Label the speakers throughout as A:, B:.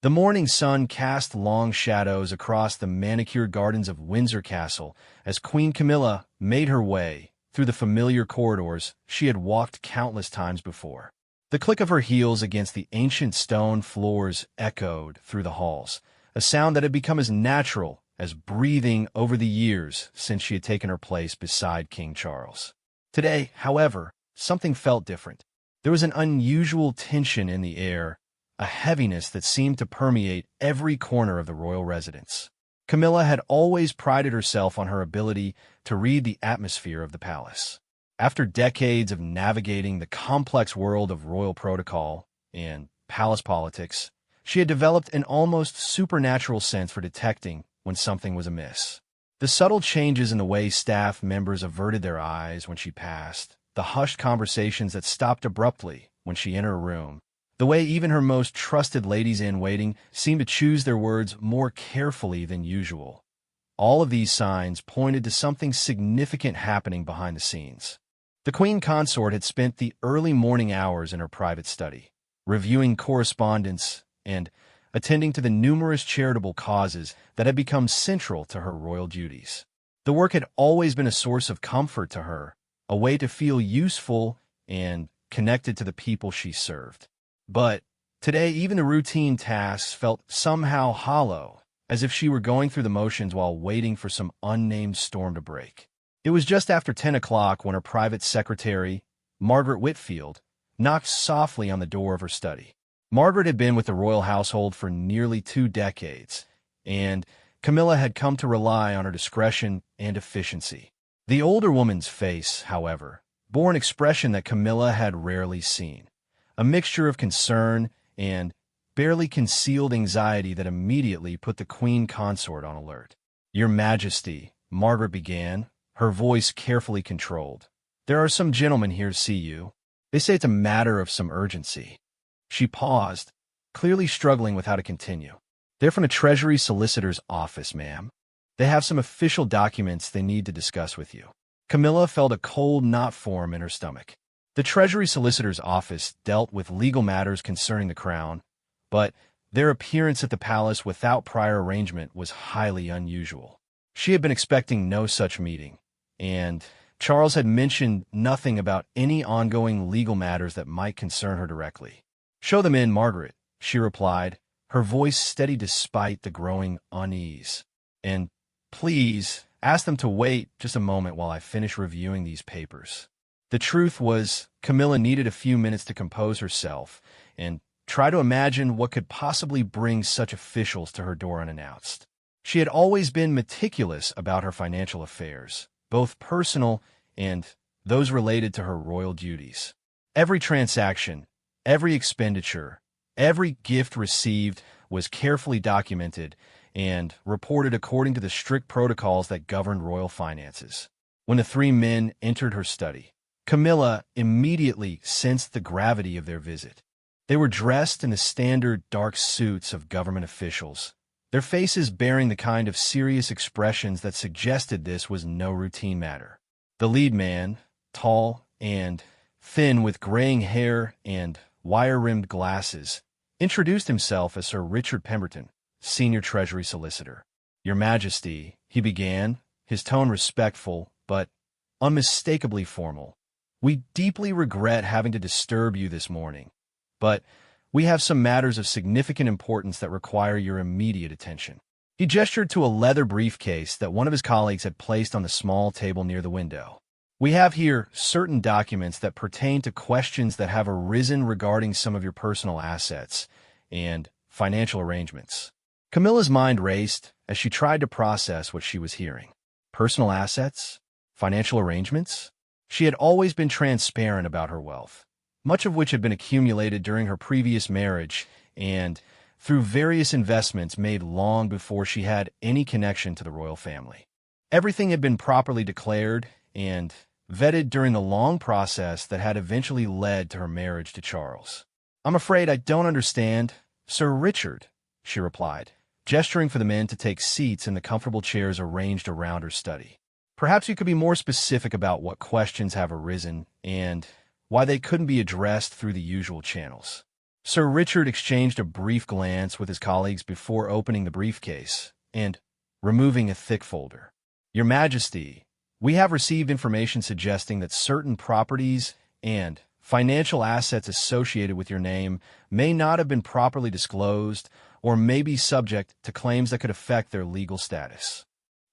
A: The morning sun cast long shadows across the manicured gardens of Windsor Castle as Queen Camilla made her way through the familiar corridors she had walked countless times before. The click of her heels against the ancient stone floors echoed through the halls, a sound that had become as natural as breathing over the years since she had taken her place beside King Charles. Today, however, something felt different. There was an unusual tension in the air, a heaviness that seemed to permeate every corner of the royal residence. Camilla had always prided herself on her ability to read the atmosphere of the palace. After decades of navigating the complex world of royal protocol and palace politics, she had developed an almost supernatural sense for detecting when something was amiss. The subtle changes in the way staff members averted their eyes when she passed, the hushed conversations that stopped abruptly when she entered a room, the way even her most trusted ladies-in-waiting seemed to choose their words more carefully than usual. All of these signs pointed to something significant happening behind the scenes. The Queen Consort had spent the early morning hours in her private study, reviewing correspondence and attending to the numerous charitable causes that had become central to her royal duties. The work had always been a source of comfort to her, a way to feel useful and connected to the people she served. But today, even the routine tasks felt somehow hollow, as if she were going through the motions while waiting for some unnamed storm to break. It was just after 10 o'clock when her private secretary, Margaret Whitfield, knocked softly on the door of her study. Margaret had been with the royal household for nearly 2 decades, and Camilla had come to rely on her discretion and efficiency. The older woman's face, however, bore an expression that Camilla had rarely seen, a mixture of concern and barely concealed anxiety that immediately put the Queen Consort on alert. "Your Majesty," Margaret began, her voice carefully controlled, "there are some gentlemen here to see you. They say it's a matter of some urgency." She paused, clearly struggling with how to continue. "They're from the Treasury Solicitor's office, ma'am. They have some official documents they need to discuss with you." Camilla felt a cold knot form in her stomach. The Treasury Solicitor's office dealt with legal matters concerning the crown, but their appearance at the palace without prior arrangement was highly unusual. She had been expecting no such meeting, and Charles had mentioned nothing about any ongoing legal matters that might concern her directly. "Show them in, Margaret," she replied, her voice steady despite the growing unease. "And please ask them to wait just a moment while I finish reviewing these papers." The truth was, Camilla needed a few minutes to compose herself and try to imagine what could possibly bring such officials to her door unannounced. She had always been meticulous about her financial affairs, both personal and those related to her royal duties. Every transaction, every expenditure, every gift received was carefully documented and reported according to the strict protocols that governed royal finances. When the 3 men entered her study, Camilla immediately sensed the gravity of their visit. They were dressed in the standard dark suits of government officials, their faces bearing the kind of serious expressions that suggested this was no routine matter. The lead man, tall and thin with graying hair and wire-rimmed glasses, introduced himself as Sir Richard Pemberton, Senior Treasury Solicitor. "Your Majesty," he began, his tone respectful but unmistakably formal, "we deeply regret having to disturb you this morning, but we have some matters of significant importance that require your immediate attention." He gestured to a leather briefcase that one of his colleagues had placed on the small table near the window. "We have here certain documents that pertain to questions that have arisen regarding some of your personal assets and financial arrangements." Camilla's mind raced as she tried to process what she was hearing. Personal assets? Financial arrangements? She had always been transparent about her wealth, much of which had been accumulated during her previous marriage and through various investments made long before she had any connection to the royal family. Everything had been properly declared and vetted during the long process that had eventually led to her marriage to Charles. "I'm afraid I don't understand, Sir Richard," she replied, gesturing for the men to take seats in the comfortable chairs arranged around her study. "Perhaps you could be more specific about what questions have arisen and why they couldn't be addressed through the usual channels." Sir Richard exchanged a brief glance with his colleagues before opening the briefcase and removing a thick folder. Your Majesty, we have received information suggesting that certain properties and financial assets associated with your name may not have been properly disclosed or may be subject to claims that could affect their legal status.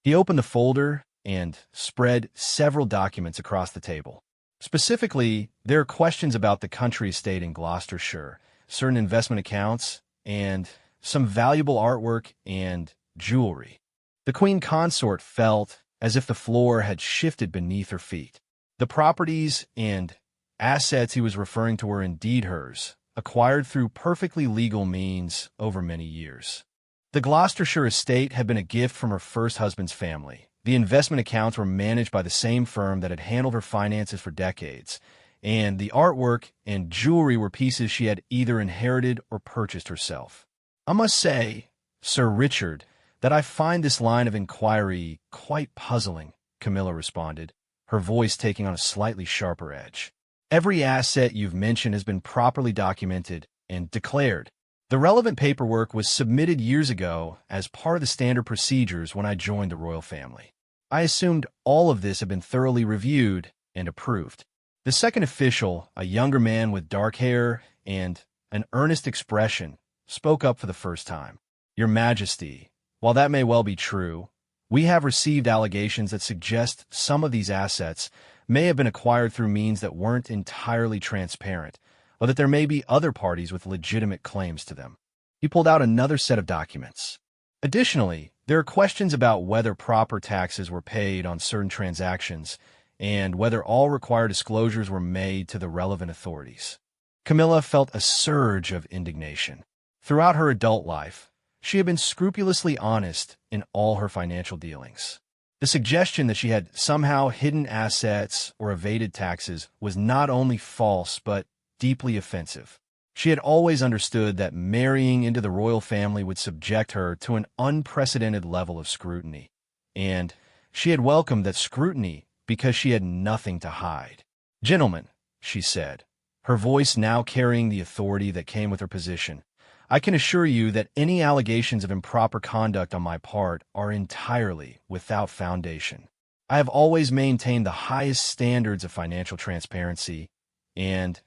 A: He opened the folder and spread several documents across the table. Specifically, there are questions about the country estate in Gloucestershire, certain investment accounts, and some valuable artwork and jewelry. The Queen Consort felt as if the floor had shifted beneath her feet. The properties and assets he was referring to were indeed hers, acquired through perfectly legal means over many years. The Gloucestershire estate had been a gift from her first husband's family. The investment accounts were managed by the same firm that had handled her finances for decades, and the artwork and jewelry were pieces she had either inherited or purchased herself. I must say, Sir Richard, that I find this line of inquiry quite puzzling, Camilla responded, her voice taking on a slightly sharper edge. Every asset you've mentioned has been properly documented and declared. The relevant paperwork was submitted years ago as part of the standard procedures when I joined the royal family. I assumed all of this had been thoroughly reviewed and approved. The second official, a younger man with dark hair and an earnest expression, spoke up for the first time. Your Majesty, while that may well be true, we have received allegations that suggest some of these assets may have been acquired through means that weren't entirely transparent, or that there may be other parties with legitimate claims to them. He pulled out another set of documents. Additionally, there are questions about whether proper taxes were paid on certain transactions and whether all required disclosures were made to the relevant authorities. Camilla felt a surge of indignation. Throughout her adult life, she had been scrupulously honest in all her financial dealings. The suggestion that she had somehow hidden assets or evaded taxes was not only false but deeply offensive. She had always understood that marrying into the royal family would subject her to an unprecedented level of scrutiny, and she had welcomed that scrutiny because she had nothing to hide. Gentlemen, she said, her voice now carrying the authority that came with her position, I can assure you that any allegations of improper conduct on my part are entirely without foundation. I have always maintained the highest standards of financial transparency, and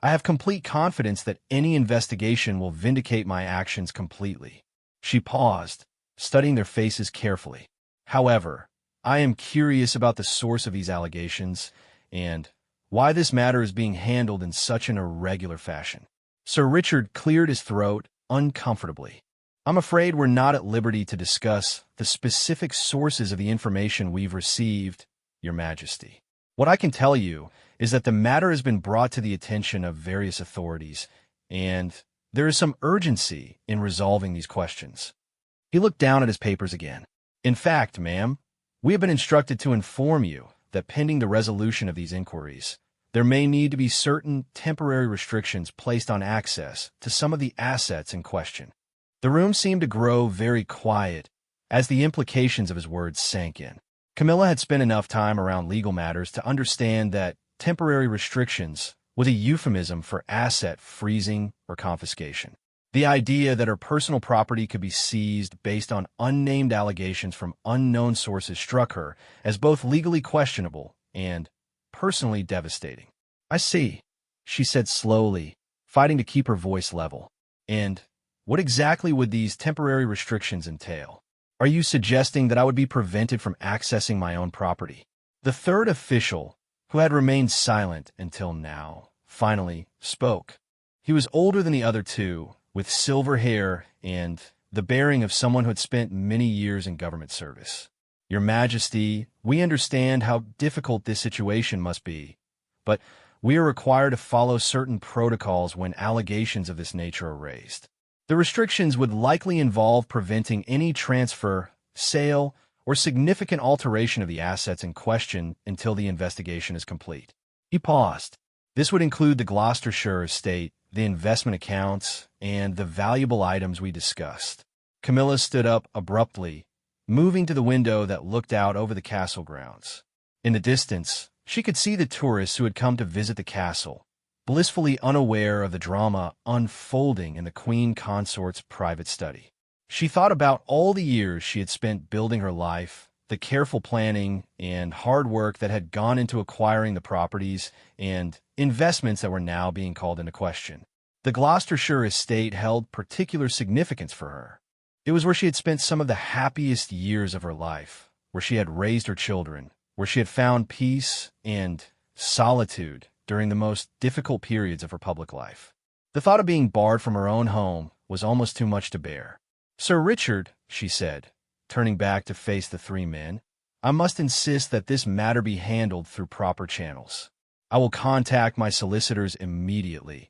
A: I have complete confidence that any investigation will vindicate my actions completely. She paused, studying their faces carefully. However, I am curious about the source of these allegations and why this matter is being handled in such an irregular fashion. Sir Richard cleared his throat uncomfortably. I'm afraid we're not at liberty to discuss the specific sources of the information we've received, Your Majesty. What I can tell you is that the matter has been brought to the attention of various authorities, and there is some urgency in resolving these questions. He looked down at his papers again. In fact, ma'am, we have been instructed to inform you that pending the resolution of these inquiries, there may need to be certain temporary restrictions placed on access to some of the assets in question. The room seemed to grow very quiet as the implications of his words sank in. Camilla had spent enough time around legal matters to understand that temporary restrictions was a euphemism for asset freezing or confiscation. The idea that her personal property could be seized based on unnamed allegations from unknown sources struck her as both legally questionable and personally devastating. I see, she said slowly, fighting to keep her voice level. And what exactly would these temporary restrictions entail? Are you suggesting that I would be prevented from accessing my own property? The third official, who had remained silent until now, finally spoke. He was older than the other two, with silver hair and the bearing of someone who had spent many years in government service. Your Majesty, we understand how difficult this situation must be, but we are required to follow certain protocols when allegations of this nature are raised. The restrictions would likely involve preventing any transfer, sale, or significant alteration of the assets in question until the investigation is complete. He paused. This would include the Gloucestershire estate, the investment accounts, and the valuable items we discussed. Camilla stood up abruptly, moving to the window that looked out over the castle grounds. In the distance, she could see the tourists who had come to visit the castle, blissfully unaware of the drama unfolding in the Queen Consort's private study. She thought about all the years she had spent building her life, the careful planning and hard work that had gone into acquiring the properties and investments that were now being called into question. The Gloucestershire estate held particular significance for her. It was where she had spent some of the happiest years of her life, where she had raised her children, where she had found peace and solitude during the most difficult periods of her public life. The thought of being barred from her own home was almost too much to bear. "Sir Richard," she said, turning back to face the three men, "I must insist that this matter be handled through proper channels. I will contact my solicitors immediately,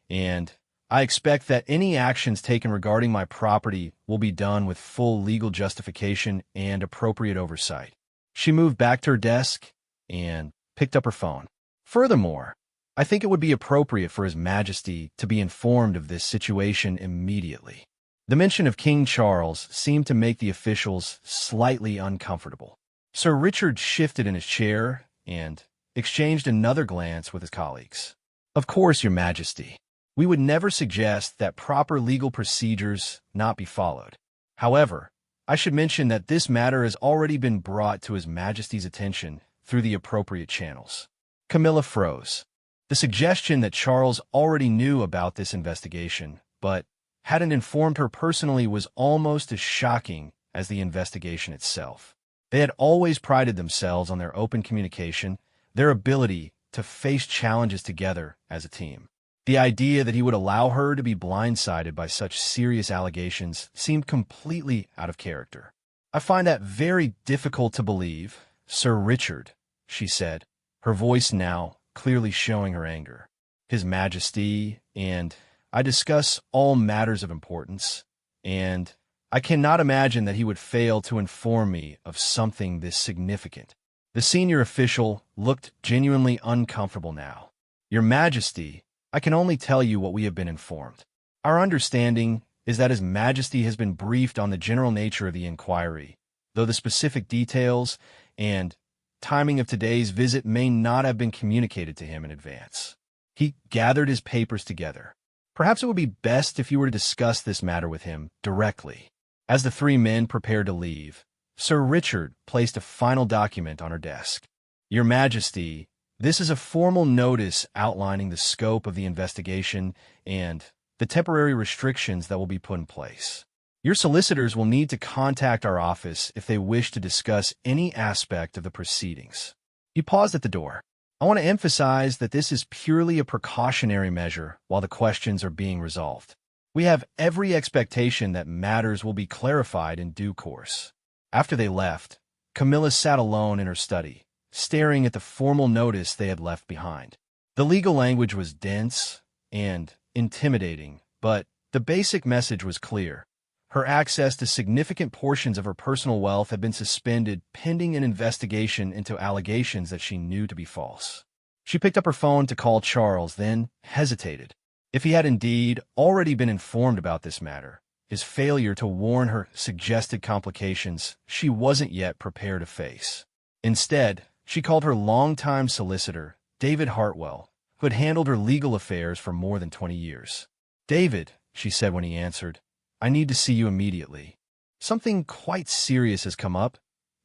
A: and I expect that any actions taken regarding my property will be done with full legal justification and appropriate oversight." She moved back to her desk and picked up her phone. "Furthermore, I think it would be appropriate for His Majesty to be informed of this situation immediately." The mention of King Charles seemed to make the officials slightly uncomfortable. Sir Richard shifted in his chair and exchanged another glance with his colleagues. "Of course, Your Majesty. We would never suggest that proper legal procedures not be followed. However, I should mention that this matter has already been brought to His Majesty's attention through the appropriate channels." Camilla froze. The suggestion that Charles already knew about this investigation, but hadn't informed her personally, was almost as shocking as the investigation itself. They had always prided themselves on their open communication, their ability to face challenges together as a team. The idea that he would allow her to be blindsided by such serious allegations seemed completely out of character. "I find that very difficult to believe, Sir Richard," she said, her voice now clearly showing her anger. "His Majesty and I discuss all matters of importance, and I cannot imagine that he would fail to inform me of something this significant." The senior official looked genuinely uncomfortable now. "Your Majesty, I can only tell you what we have been informed. Our understanding is that His Majesty has been briefed on the general nature of the inquiry, though the specific details and timing of today's visit may not have been communicated to him in advance." He gathered his papers together. "Perhaps it would be best if you were to discuss this matter with him directly." As the three men prepared to leave, Sir Richard placed a final document on her desk. "Your Majesty, this is a formal notice outlining the scope of the investigation and the temporary restrictions that will be put in place. Your solicitors will need to contact our office if they wish to discuss any aspect of the proceedings." He paused at the door. "I want to emphasize that this is purely a precautionary measure while the questions are being resolved. We have every expectation that matters will be clarified in due course." After they left, Camilla sat alone in her study, staring at the formal notice they had left behind. The legal language was dense and intimidating, but the basic message was clear. Her access to significant portions of her personal wealth had been suspended pending an investigation into allegations that she knew to be false. She picked up her phone to call Charles, then hesitated. If he had indeed already been informed about this matter, his failure to warn her suggested complications she wasn't yet prepared to face. Instead, she called her longtime solicitor, David Hartwell, who had handled her legal affairs for more than 20 years. "David," she said when he answered, "I need to see you immediately. Something quite serious has come up,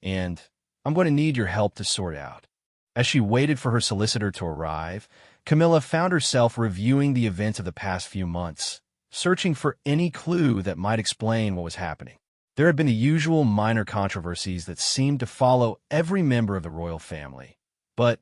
A: and I'm going to need your help to sort out." As she waited for her solicitor to arrive, Camilla found herself reviewing the events of the past few months, searching for any clue that might explain what was happening. There had been the usual minor controversies that seemed to follow every member of the royal family, but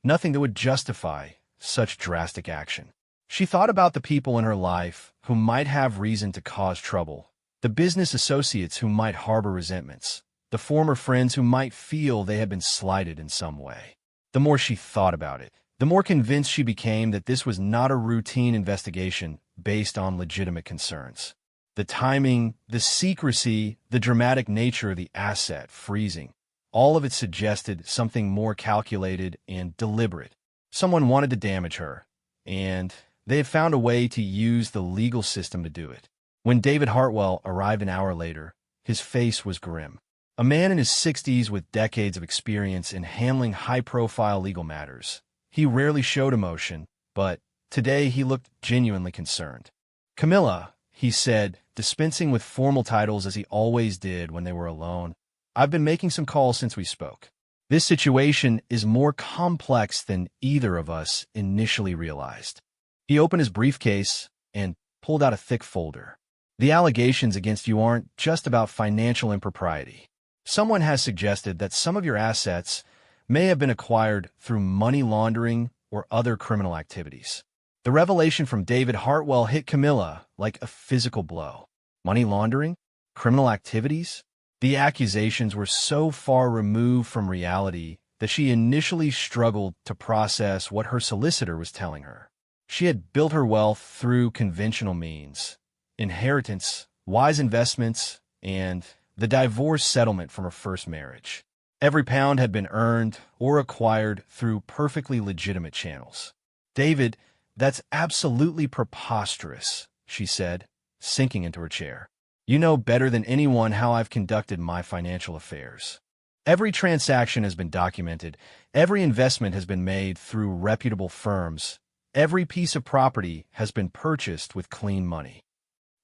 A: nothing that would justify such drastic action. She thought about the people in her life who might have reason to cause trouble, the business associates who might harbor resentments, the former friends who might feel they had been slighted in some way. The more she thought about it, the more convinced she became that this was not a routine investigation based on legitimate concerns. The timing, the secrecy, the dramatic nature of the asset freezing, all of it suggested something more calculated and deliberate. Someone wanted to damage her, and they had found a way to use the legal system to do it. When David Hartwell arrived an hour later, his face was grim. A man in his 60s with decades of experience in handling high-profile legal matters. He rarely showed emotion, but Today he looked genuinely concerned. "Camilla," he said, dispensing with formal titles as he always did when they were alone, "I've been making some calls since we spoke. This situation is more complex than either of us initially realized." He opened his briefcase and pulled out a thick folder. "The allegations against you aren't just about financial impropriety. Someone has suggested that some of your assets may have been acquired through money laundering or other criminal activities." The revelation from David Hartwell hit Camilla like a physical blow. Money laundering? Criminal activities? The accusations were so far removed from reality that she initially struggled to process what her solicitor was telling her. She had built her wealth through conventional means: inheritance, wise investments, and the divorce settlement from her first marriage. Every pound had been earned or acquired through perfectly legitimate channels. "David, that's absolutely preposterous," she said, sinking into her chair. "You know better than anyone how I've conducted my financial affairs. Every transaction has been documented. Every investment has been made through reputable firms. Every piece of property has been purchased with clean money."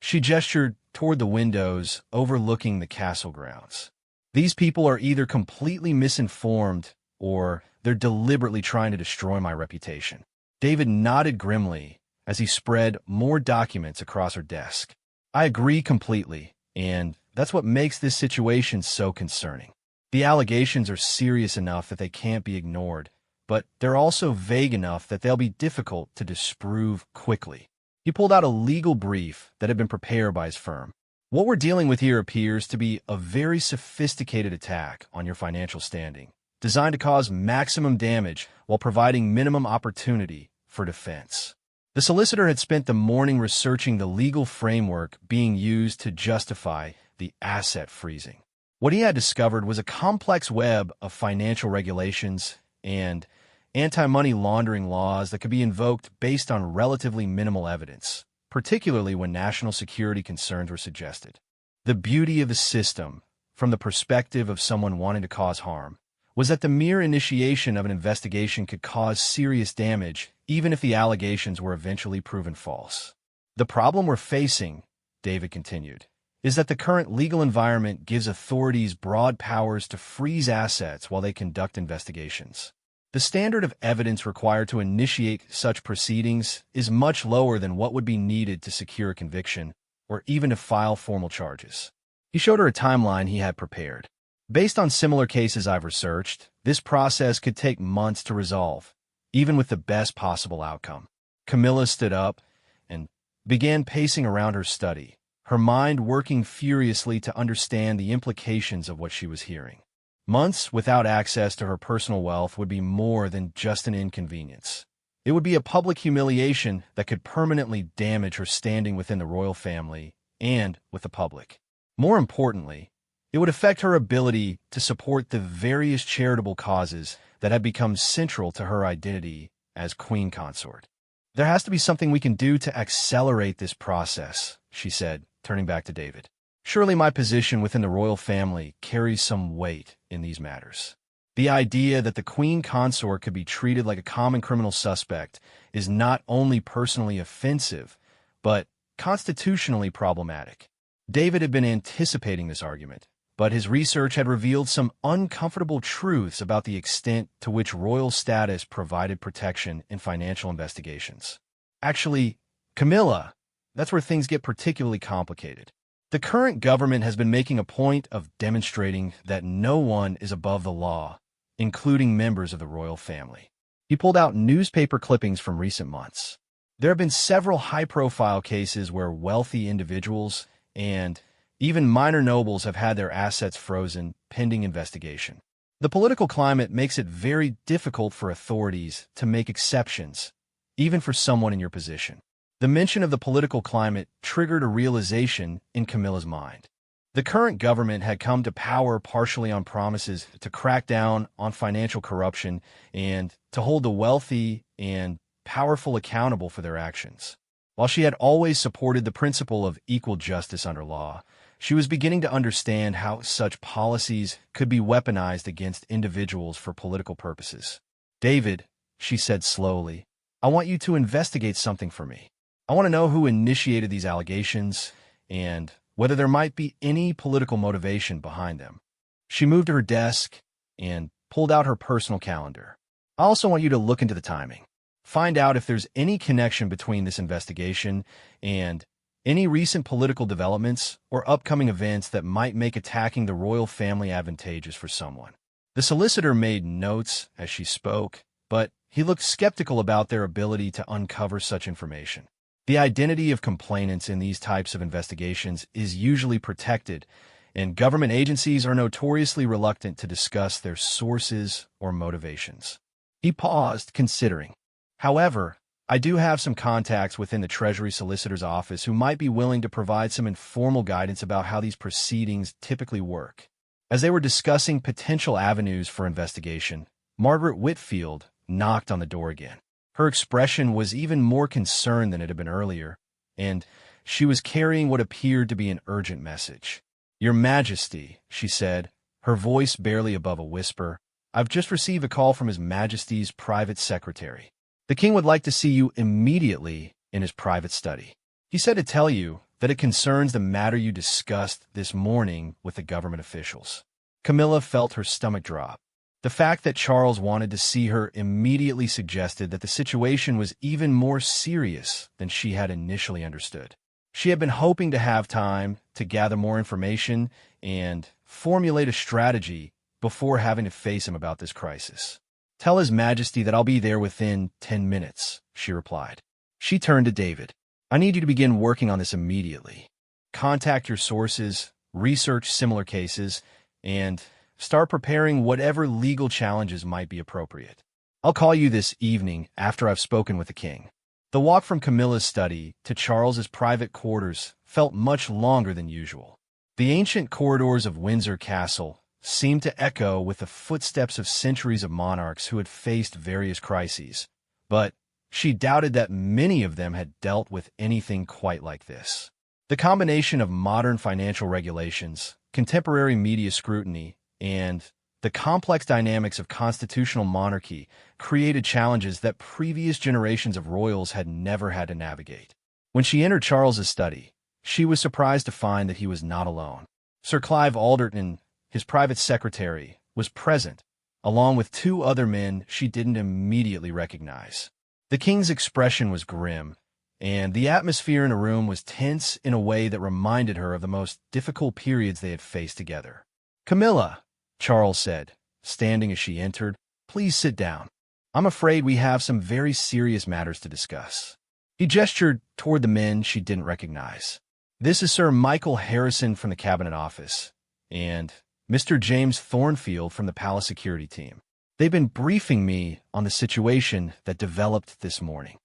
A: She gestured toward the windows overlooking the castle grounds. "These people are either completely misinformed or they're deliberately trying to destroy my reputation." David nodded grimly as he spread more documents across her desk. "I agree completely, and that's what makes this situation so concerning. The allegations are serious enough that they can't be ignored, but they're also vague enough that they'll be difficult to disprove quickly." He pulled out a legal brief that had been prepared by his firm. "What we're dealing with here appears to be a very sophisticated attack on your financial standing, designed to cause maximum damage while providing minimum opportunity for defense." The solicitor had spent the morning researching the legal framework being used to justify the asset freezing. What he had discovered was a complex web of financial regulations and anti-money laundering laws that could be invoked based on relatively minimal evidence, particularly when national security concerns were suggested. The beauty of the system, from the perspective of someone wanting to cause harm, was that the mere initiation of an investigation could cause serious damage, even if the allegations were eventually proven false. "The problem we're facing," David continued, "is that the current legal environment gives authorities broad powers to freeze assets while they conduct investigations. The standard of evidence required to initiate such proceedings is much lower than what would be needed to secure a conviction or even to file formal charges." He showed her a timeline he had prepared. "Based on similar cases I've researched, this process could take months to resolve, even with the best possible outcome." Camilla stood up and began pacing around her study, her mind working furiously to understand the implications of what she was hearing. Months without access to her personal wealth would be more than just an inconvenience. It would be a public humiliation that could permanently damage her standing within the royal family and with the public. More importantly, it would affect her ability to support the various charitable causes that had become central to her identity as queen consort. "There has to be something we can do to accelerate this process," she said, turning back to David. "Surely my position within the royal family carries some weight in these matters. The idea that the queen consort could be treated like a common criminal suspect is not only personally offensive, but constitutionally problematic." David had been anticipating this argument, but his research had revealed some uncomfortable truths about the extent to which royal status provided protection in financial investigations. "Actually, Camilla, that's where things get particularly complicated. The current government has been making a point of demonstrating that no one is above the law, including members of the royal family." He pulled out newspaper clippings from recent months. There have been several high-profile cases where wealthy individuals and even minor nobles have had their assets frozen pending investigation. The political climate makes it very difficult for authorities to make exceptions, even for someone in your position. The mention of the political climate triggered a realization in Camilla's mind. The current government had come to power partially on promises to crack down on financial corruption and to hold the wealthy and powerful accountable for their actions. While she had always supported the principle of equal justice under law, she was beginning to understand how such policies could be weaponized against individuals for political purposes. "David," she said slowly, I want you to investigate something for me. I want to know who initiated these allegations and whether there might be any political motivation behind them." She moved to her desk and pulled out her personal calendar. "I also want you to look into the timing. Find out if there's any connection between this investigation and any recent political developments or upcoming events that might make attacking the royal family advantageous for someone." The solicitor made notes as she spoke, but he looked skeptical about their ability to uncover such information. The identity of complainants in these types of investigations is usually protected, and government agencies are notoriously reluctant to discuss their sources or motivations. He paused, considering. "However, I do have some contacts within the Treasury Solicitor's office who might be willing to provide some informal guidance about how these proceedings typically work." As they were discussing potential avenues for investigation, Margaret Whitfield knocked on the door again. Her expression was even more concerned than it had been earlier, and she was carrying what appeared to be an urgent message. "Your Majesty," she said, her voice barely above a whisper, "I've just received a call from His Majesty's private secretary. The king would like to see you immediately in his private study. He said to tell you that it concerns the matter you discussed this morning with the government officials." Camilla felt her stomach drop. The fact that Charles wanted to see her immediately suggested that the situation was even more serious than she had initially understood. She had been hoping to have time to gather more information and formulate a strategy before having to face him about this crisis. "Tell His Majesty that I'll be there within 10 minutes, she replied. She turned to David. "I need you to begin working on this immediately. Contact your sources, research similar cases, and start preparing whatever legal challenges might be appropriate. I'll call you this evening after I've spoken with the king." The walk from Camilla's study to Charles's private quarters felt much longer than usual. The ancient corridors of Windsor Castle seemed to echo with the footsteps of centuries of monarchs who had faced various crises, but she doubted that many of them had dealt with anything quite like this. The combination of modern financial regulations, contemporary media scrutiny, and the complex dynamics of constitutional monarchy created challenges that previous generations of royals had never had to navigate. When she entered Charles's study, she was surprised to find that he was not alone. Sir Clive Alderton, his private secretary, was present, along with 2 other men she didn't immediately recognize. The king's expression was grim, and the atmosphere in the room was tense in a way that reminded her of the most difficult periods they had faced together. "Camilla," Charles said, standing as she entered, "please sit down. I'm afraid we have some very serious matters to discuss." He gestured toward the men she didn't recognize. "This is Sir Michael Harrison from the Cabinet Office, and Mr. James Thornfield from the Palace Security Team. They've been briefing me on the situation that developed this morning."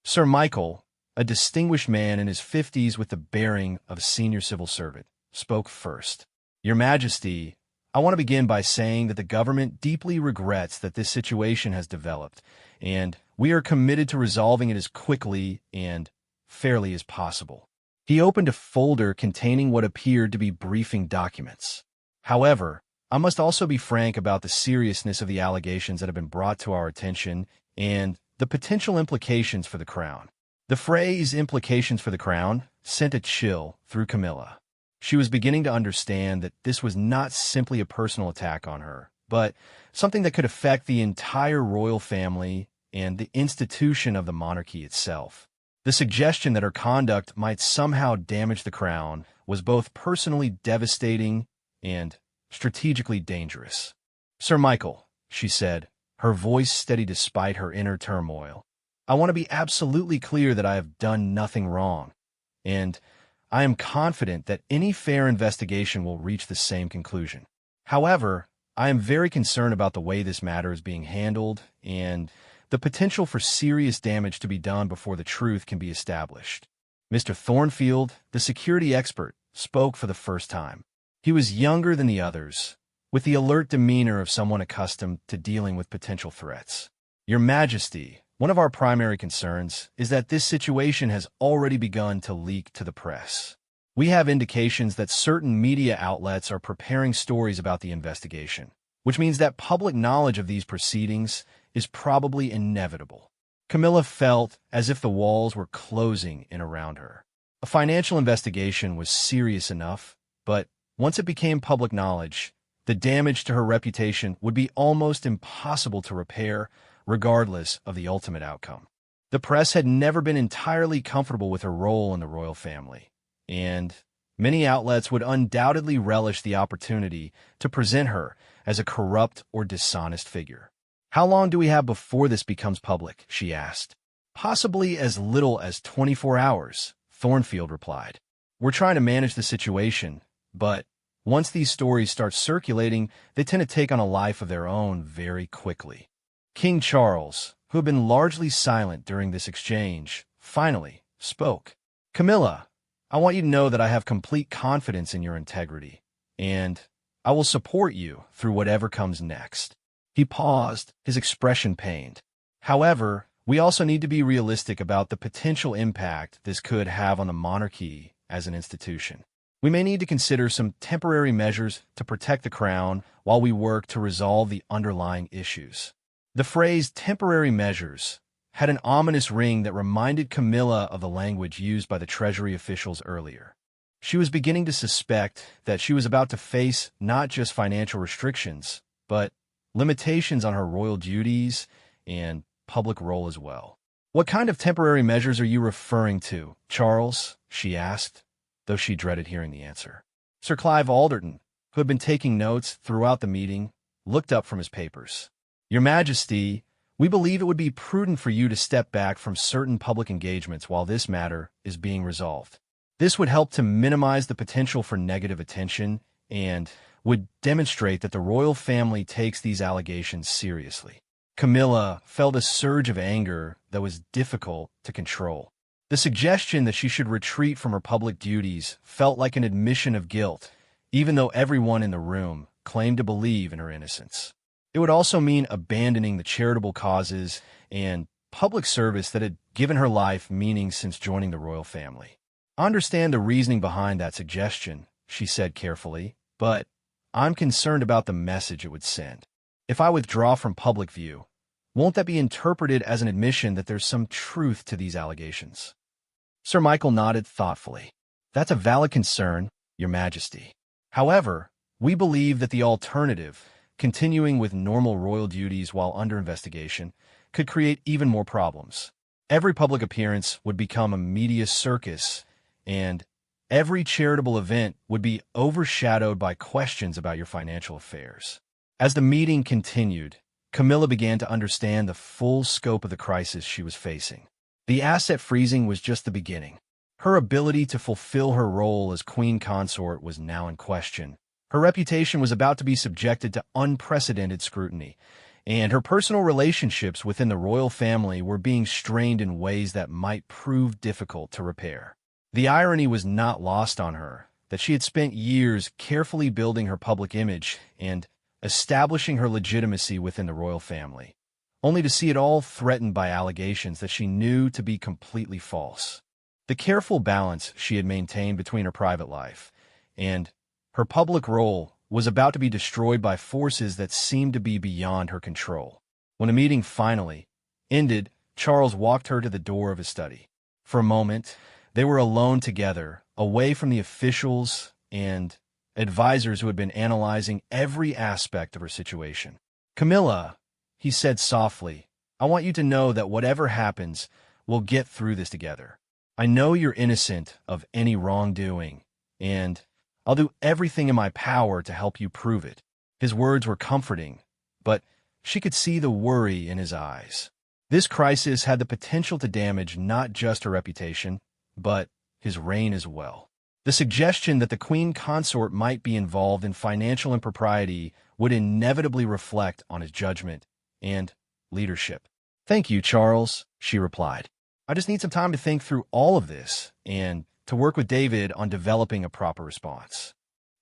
A: Sir Michael, a distinguished man in his 50s with the bearing of a senior civil servant, spoke first. "Your Majesty, I want to begin by saying that the government deeply regrets that this situation has developed, and we are committed to resolving it as quickly and fairly as possible." He opened a folder containing what appeared to be briefing documents. "However, I must also be frank about the seriousness of the allegations that have been brought to our attention and the potential implications for the crown." The phrase "implications for the crown" sent a chill through Camilla. She was beginning to understand that this was not simply a personal attack on her, but something that could affect the entire royal family and the institution of the monarchy itself. The suggestion that her conduct might somehow damage the crown was both personally devastating and strategically dangerous. "Sir Michael," she said, her voice steady despite her inner turmoil, "I want to be absolutely clear that I have done nothing wrong, and I am confident that any fair investigation will reach the same conclusion. However, I am very concerned about the way this matter is being handled and the potential for serious damage to be done before the truth can be established." Mr. Thornfield, the security expert, spoke for the first time. He was younger than the others, with the alert demeanor of someone accustomed to dealing with potential threats. "Your Majesty, one of our primary concerns is that this situation has already begun to leak to the press. We have indications that certain media outlets are preparing stories about the investigation, which means that public knowledge of these proceedings is probably inevitable." Camilla felt as if the walls were closing in around her. A financial investigation was serious enough, but once it became public knowledge, the damage to her reputation would be almost impossible to repair, regardless of the ultimate outcome. The press had never been entirely comfortable with her role in the royal family, and many outlets would undoubtedly relish the opportunity to present her as a corrupt or dishonest figure. "How long do we have before this becomes public?" she asked. "Possibly as little as 24 hours, Thornfield replied. "We're trying to manage the situation, but once these stories start circulating, they tend to take on a life of their own very quickly." King Charles, who had been largely silent during this exchange, finally spoke. "Camilla, I want you to know that I have complete confidence in your integrity, and I will support you through whatever comes next." He paused, his expression pained. "However, we also need to be realistic about the potential impact this could have on the monarchy as an institution. We may need to consider some temporary measures to protect the crown while we work to resolve the underlying issues." The phrase "temporary measures" had an ominous ring that reminded Camilla of the language used by the Treasury officials earlier. She was beginning to suspect that she was about to face not just financial restrictions, but limitations on her royal duties and public role as well. "What kind of temporary measures are you referring to, Charles?" she asked, though she dreaded hearing the answer. Sir Clive Alderton, who had been taking notes throughout the meeting, looked up from his papers. "Your Majesty, we believe it would be prudent for you to step back from certain public engagements while this matter is being resolved. This would help to minimize the potential for negative attention and would demonstrate that the royal family takes these allegations seriously." Camilla felt a surge of anger that was difficult to control. The suggestion that she should retreat from her public duties felt like an admission of guilt, even though everyone in the room claimed to believe in her innocence. It would also mean abandoning the charitable causes and public service that had given her life meaning since joining the royal family. "I understand the reasoning behind that suggestion," she said carefully, "but I'm concerned about the message it would send. If I withdraw from public view, won't that be interpreted as an admission that there's some truth to these allegations?" Sir Michael nodded thoughtfully. "That's a valid concern, Your Majesty. However, we believe that the alternative, continuing with normal royal duties while under investigation, could create even more problems. Every public appearance would become a media circus, and every charitable event would be overshadowed by questions about your financial affairs." As the meeting continued, Camilla began to understand the full scope of the crisis she was facing. The asset freezing was just the beginning. Her ability to fulfill her role as queen consort was now in question. Her reputation was about to be subjected to unprecedented scrutiny, and her personal relationships within the royal family were being strained in ways that might prove difficult to repair. The irony was not lost on her that she had spent years carefully building her public image and establishing her legitimacy within the royal family, only to see it all threatened by allegations that she knew to be completely false. The careful balance she had maintained between her private life and her public role was about to be destroyed by forces that seemed to be beyond her control. When the meeting finally ended, Charles walked her to the door of his study. For a moment, they were alone together, away from the officials and advisors who had been analyzing every aspect of her situation. "Camilla," he said softly, "I want you to know that whatever happens, we'll get through this together. I know you're innocent of any wrongdoing, and I'll do everything in my power to help you prove it." His words were comforting, but she could see the worry in his eyes. This crisis had the potential to damage not just her reputation, but his reign as well. The suggestion that the queen consort might be involved in financial impropriety would inevitably reflect on his judgment and leadership. "Thank you, Charles," she replied. "I just need some time to think through all of this and to work with David on developing a proper response."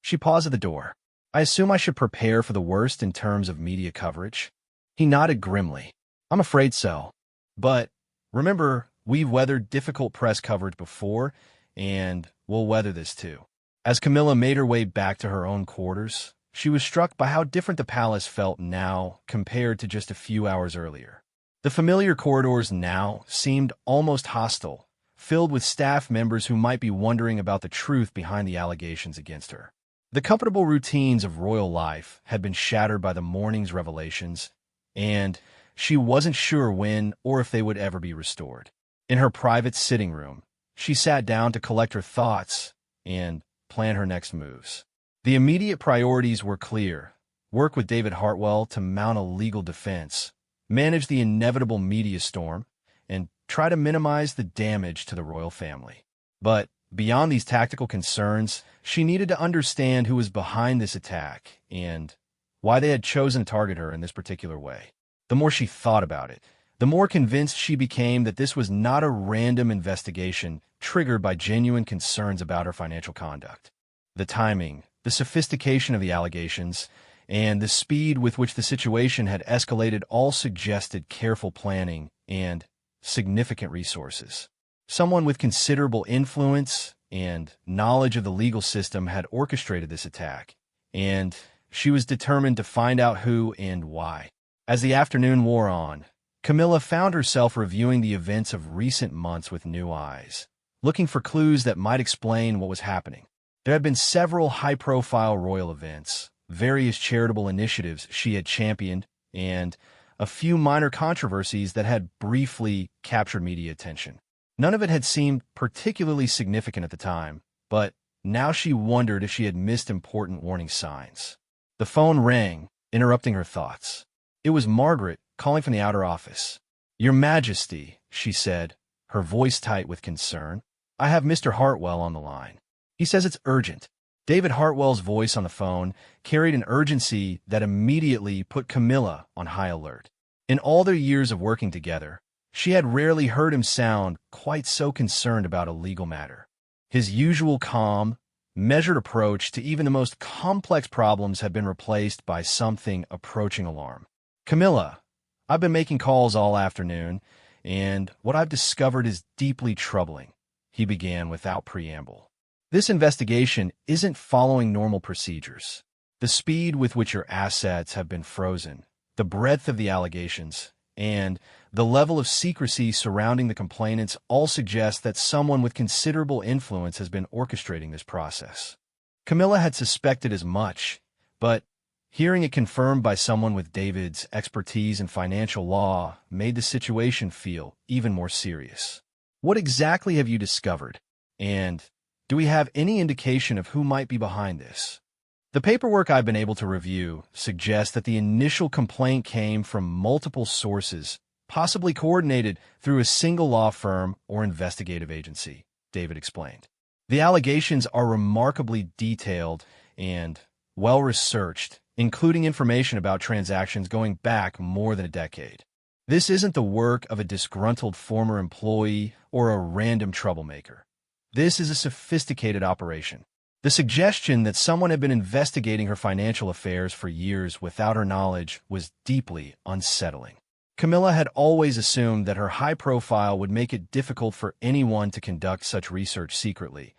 A: She paused at the door. "I assume I should prepare for the worst in terms of media coverage?" He nodded grimly. "I'm afraid so. But remember, we've weathered difficult press coverage before, and we'll weather this too." As Camilla made her way back to her own quarters, she was struck by how different the palace felt now compared to just a few hours earlier. The The familiar corridors now seemed almost hostile, filled with staff members who might be wondering about the truth behind the allegations against her. The comfortable routines of royal life had been shattered by the morning's revelations, and she wasn't sure when or if they would ever be restored. In her private sitting room, she sat down to collect her thoughts and plan her next moves. The immediate priorities were clear: work with David Hartwell to mount a legal defense, manage the inevitable media storm, and try to minimize the damage to the royal family. But beyond these tactical concerns, she needed to understand who was behind this attack and why they had chosen to target her in this particular way. The more she thought about it, the more convinced she became that this was not a random investigation triggered by genuine concerns about her financial conduct. The timing, the sophistication of the allegations, and the speed with which the situation had escalated all suggested careful planning and significant resources. Someone with considerable influence and knowledge of the legal system had orchestrated this attack, and she was determined to find out who and why. As the afternoon wore on, Camilla found herself reviewing the events of recent months with new eyes, looking for clues that might explain what was happening. There had been several high-profile royal events, various charitable initiatives she had championed, and a few minor controversies that had briefly captured media attention. None of it had seemed particularly significant at the time, but now she wondered if she had missed important warning signs. The phone rang, interrupting her thoughts. It was Margaret, calling from the outer office. "Your Majesty," she said, her voice tight with concern, "I have Mr. Hartwell on the line. He says it's urgent." David Hartwell's voice on the phone carried an urgency that immediately put Camilla on high alert. In all their years of working together, she had rarely heard him sound quite so concerned about a legal matter. His usual calm, measured approach to even the most complex problems had been replaced by something approaching alarm. "Camilla, I've been making calls all afternoon, and what I've discovered is deeply troubling," he began without preamble. "This investigation isn't following normal procedures. The speed with which your assets have been frozen, the breadth of the allegations, and the level of secrecy surrounding the complainants all suggest that someone with considerable influence has been orchestrating this process." Camilla had suspected as much, but hearing it confirmed by someone with David's expertise in financial law made the situation feel even more serious. "What exactly have you discovered? And do we have any indication of who might be behind this?" "The paperwork I've been able to review suggests that the initial complaint came from multiple sources, possibly coordinated through a single law firm or investigative agency," David explained. "The allegations are remarkably detailed and well-researched, including information about transactions going back more than a decade. This isn't the work of a disgruntled former employee or a random troublemaker. This is a sophisticated operation. The suggestion that someone had been investigating her financial affairs for years without her knowledge was deeply unsettling." Camilla had always assumed that her high profile would make it difficult for anyone to conduct such research secretly,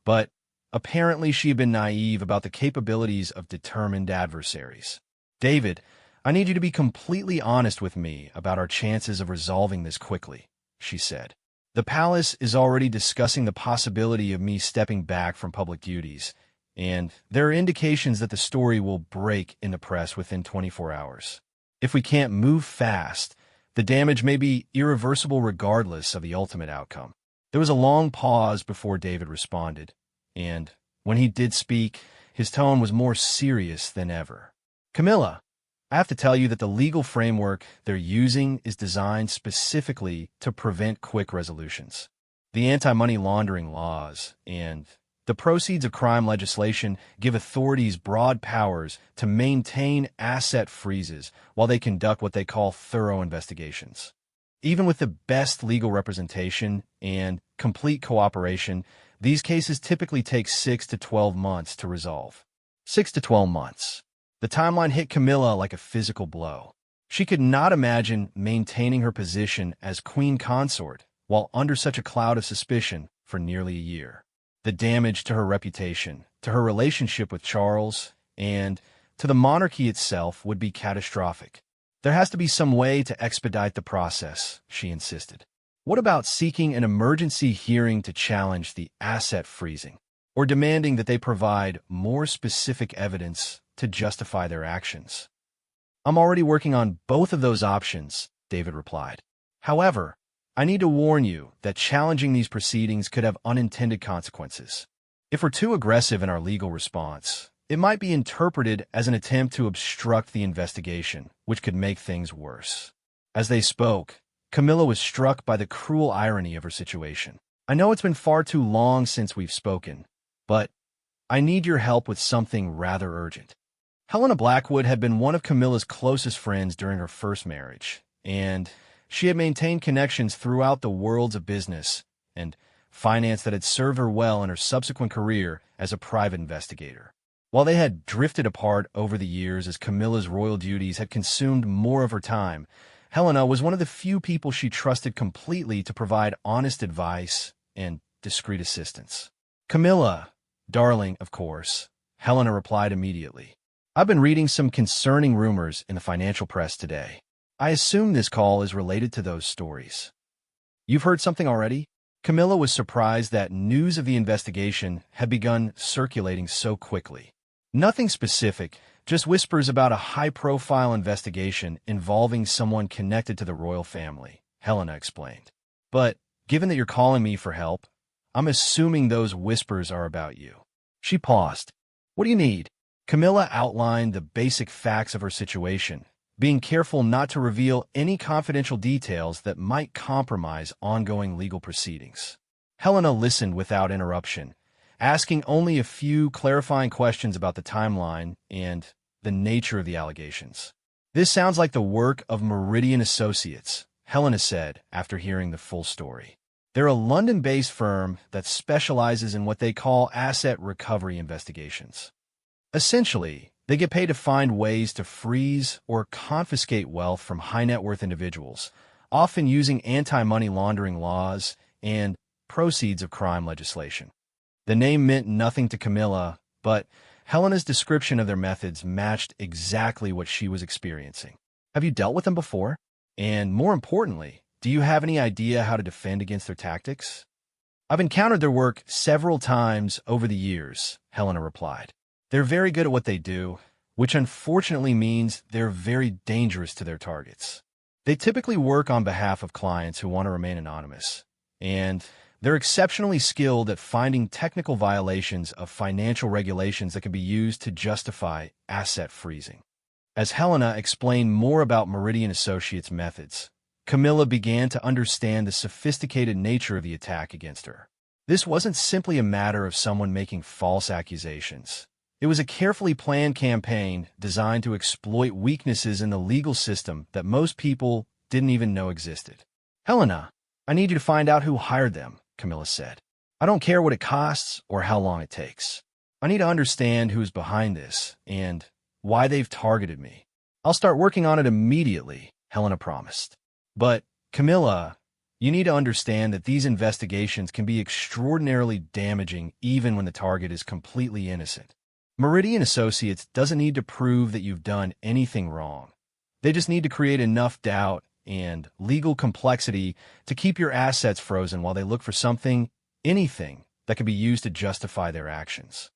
A: but apparently she had been naive about the capabilities of determined adversaries. "David, I need you to be completely honest with me about our chances of resolving this quickly," she said. "The palace is already discussing the possibility of me stepping back from public duties, and there are indications that the story will break in the press within 24 hours. If we can't move fast, the damage may be irreversible regardless of the ultimate outcome." There was a long pause before David responded, and when he did speak, his tone was more serious than ever. "Camilla, I have to tell you that the legal framework they're using is designed specifically to prevent quick resolutions. The anti-money laundering laws and the proceeds of crime legislation give authorities broad powers to maintain asset freezes while they conduct what they call thorough investigations. Even with the best legal representation and complete cooperation, these cases typically take 6 to 12 months to resolve. 6 to 12 months. The timeline hit Camilla like a physical blow. She could not imagine maintaining her position as queen consort while under such a cloud of suspicion for nearly a year. The damage to her reputation, to her relationship with Charles, and to the monarchy itself would be catastrophic. There has to be some way to expedite the process, she insisted. What about seeking an emergency hearing to challenge the asset freezing, or demanding that they provide more specific evidence to justify their actions? I'm already working on both of those options, David replied. However, I need to warn you that challenging these proceedings could have unintended consequences. If we're too aggressive in our legal response, it might be interpreted as an attempt to obstruct the investigation, which could make things worse. As they spoke, Camilla was struck by the cruel irony of her situation. I know it's been far too long since we've spoken, but I need your help with something rather urgent. Helena Blackwood had been one of Camilla's closest friends during her first marriage, and she had maintained connections throughout the worlds of business and finance that had served her well in her subsequent career as a private investigator. While they had drifted apart over the years as Camilla's royal duties had consumed more of her time, Helena was one of the few people she trusted completely to provide honest advice and discreet assistance. Camilla, darling, of course, Helena replied immediately. I've been reading some concerning rumors in the financial press today. I assume this call is related to those stories. You've heard something already? Camilla was surprised that news of the investigation had begun circulating so quickly. Nothing specific, just whispers about a high-profile investigation involving someone connected to the royal family, Helena explained. But given that you're calling me for help, I'm assuming those whispers are about you. She paused. What do you need? Camilla outlined the basic facts of her situation, being careful not to reveal any confidential details that might compromise ongoing legal proceedings. Helena listened without interruption, asking only a few clarifying questions about the timeline and the nature of the allegations. This sounds like the work of Meridian Associates, Helena said after hearing the full story. They're a London-based firm that specializes in what they call asset recovery investigations. Essentially, they get paid to find ways to freeze or confiscate wealth from high-net-worth individuals, often using anti-money laundering laws and proceeds of crime legislation. The name meant nothing to Camilla, but Helena's description of their methods matched exactly what she was experiencing. Have you dealt with them before? And more importantly, do you have any idea how to defend against their tactics? I've encountered their work several times over the years, Helena replied. They're very good at what they do, which unfortunately means they're very dangerous to their targets. They typically work on behalf of clients who want to remain anonymous, and they're exceptionally skilled at finding technical violations of financial regulations that can be used to justify asset freezing. As Helena explained more about Meridian Associates' methods, Camilla began to understand the sophisticated nature of the attack against her. This wasn't simply a matter of someone making false accusations. It was a carefully planned campaign designed to exploit weaknesses in the legal system that most people didn't even know existed. Helena, I need you to find out who hired them, Camilla said. I don't care what it costs or how long it takes. I need to understand who's behind this and why they've targeted me. I'll start working on it immediately, Helena promised. But, Camilla, you need to understand that these investigations can be extraordinarily damaging even when the target is completely innocent. Meridian Associates doesn't need to prove that you've done anything wrong. They just need to create enough doubt and legal complexity to keep your assets frozen while they look for something, anything, that can be used to justify their actions.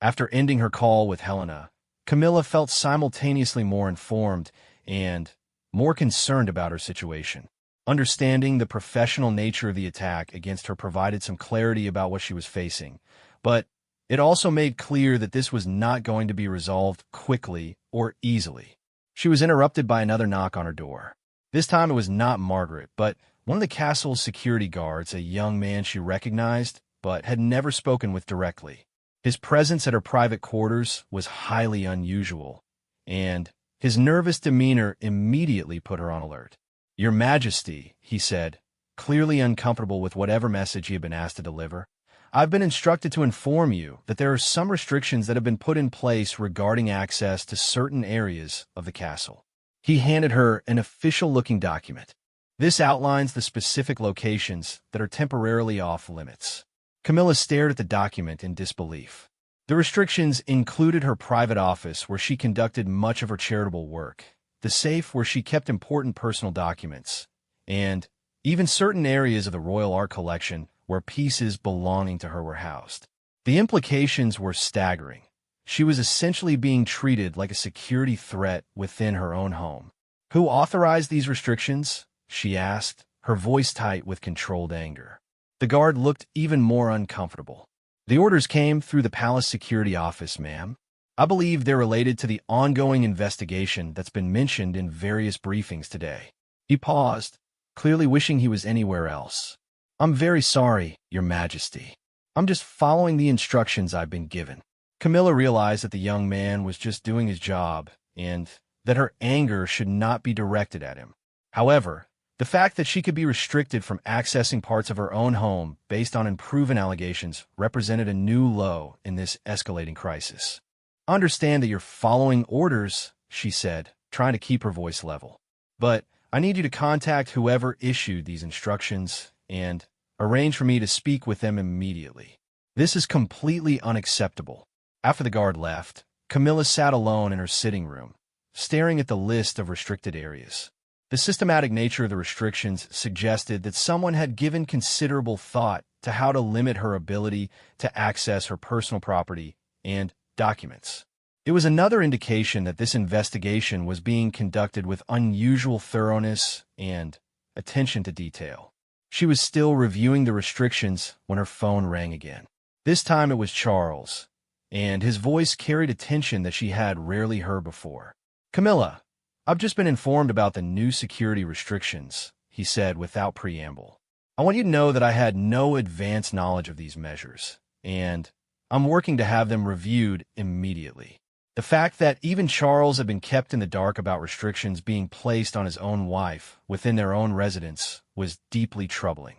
A: After ending her call with Helena, Camilla felt simultaneously more informed and more concerned about her situation. Understanding the professional nature of the attack against her provided some clarity about what she was facing, but it also made clear that this was not going to be resolved quickly or easily. She was interrupted by another knock on her door. This time it was not Margaret, but one of the castle's security guards, a young man she recognized but had never spoken with directly. His presence at her private quarters was highly unusual, and his nervous demeanor immediately put her on alert. Your Majesty, he said, clearly uncomfortable with whatever message he had been asked to deliver. I've been instructed to inform you that there are some restrictions that have been put in place regarding access to certain areas of the castle. He handed her an official-looking document. This outlines the specific locations that are temporarily off limits. Camilla stared at the document in disbelief. The restrictions included her private office where she conducted much of her charitable work, the safe where she kept important personal documents, and even certain areas of the royal art collection where pieces belonging to her were housed. The implications were staggering. She was essentially being treated like a security threat within her own home. "Who authorized these restrictions?" she asked, her voice tight with controlled anger. The guard looked even more uncomfortable. "The orders came through the palace security office, ma'am. I believe they're related to the ongoing investigation that's been mentioned in various briefings today." He paused, clearly wishing he was anywhere else. "I'm very sorry, Your Majesty. I'm just following the instructions I've been given." Camilla realized that the young man was just doing his job and that her anger should not be directed at him. However, the fact that she could be restricted from accessing parts of her own home based on unproven allegations represented a new low in this escalating crisis. "I understand that you're following orders," she said, trying to keep her voice level. "But I need you to contact whoever issued these instructions and arrange for me to speak with them immediately. This is completely unacceptable." After the guard left, Camilla sat alone in her sitting room, staring at the list of restricted areas. The systematic nature of the restrictions suggested that someone had given considerable thought to how to limit her ability to access her personal property and documents. It was another indication that this investigation was being conducted with unusual thoroughness and attention to detail. She was still reviewing the restrictions when her phone rang again. This time it was Charles, and his voice carried a tension that she had rarely heard before. "Camilla, I've just been informed about the new security restrictions," he said without preamble. "I want you to know that I had no advance knowledge of these measures, and I'm working to have them reviewed immediately." The fact that even Charles had been kept in the dark about restrictions being placed on his own wife within their own residence was deeply troubling.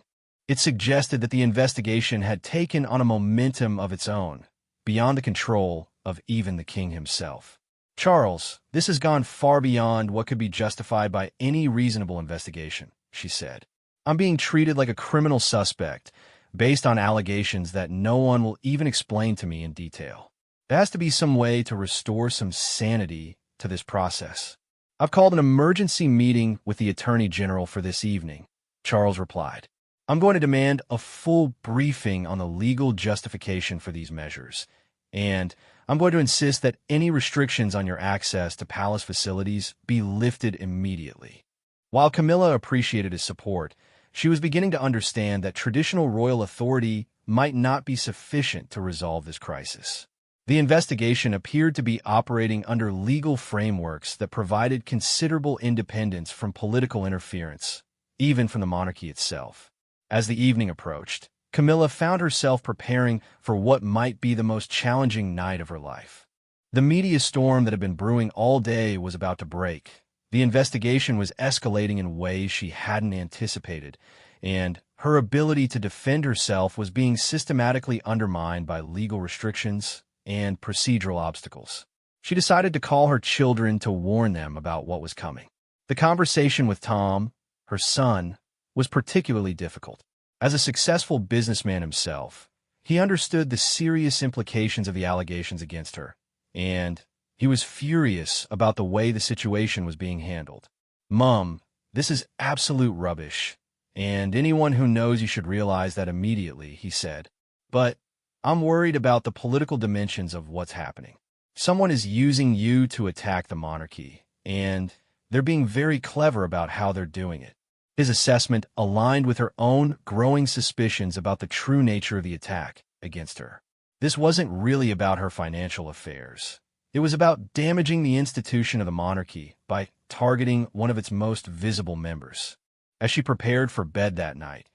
A: It suggested that the investigation had taken on a momentum of its own, beyond the control of even the king himself. "Charles, this has gone far beyond what could be justified by any reasonable investigation," she said. "I'm being treated like a criminal suspect based on allegations that no one will even explain to me in detail. There has to be some way to restore some sanity to this process." "I've called an emergency meeting with the Attorney General for this evening," Charles replied. "I'm going to demand a full briefing on the legal justification for these measures, and I'm going to insist that any restrictions on your access to palace facilities be lifted immediately." While Camilla appreciated his support, she was beginning to understand that traditional royal authority might not be sufficient to resolve this crisis. The investigation appeared to be operating under legal frameworks that provided considerable independence from political interference, even from the monarchy itself. As the evening approached, Camilla found herself preparing for what might be the most challenging night of her life. The media storm that had been brewing all day was about to break. The investigation was escalating in ways she hadn't anticipated, and her ability to defend herself was being systematically undermined by legal restrictions and procedural obstacles. She decided to call her children to warn them about what was coming. The conversation with Tom, her son, was particularly difficult. As a successful businessman himself, he understood the serious implications of the allegations against her, and he was furious about the way the situation was being handled. "Mom, this is absolute rubbish, and anyone who knows you should realize that immediately," he said. "But I'm worried about the political dimensions of what's happening. Someone is using you to attack the monarchy, and they're being very clever about how they're doing it." His assessment aligned with her own growing suspicions about the true nature of the attack against her. This wasn't really about her financial affairs. It was about damaging the institution of the monarchy by targeting one of its most visible members. As she prepared for bed that night,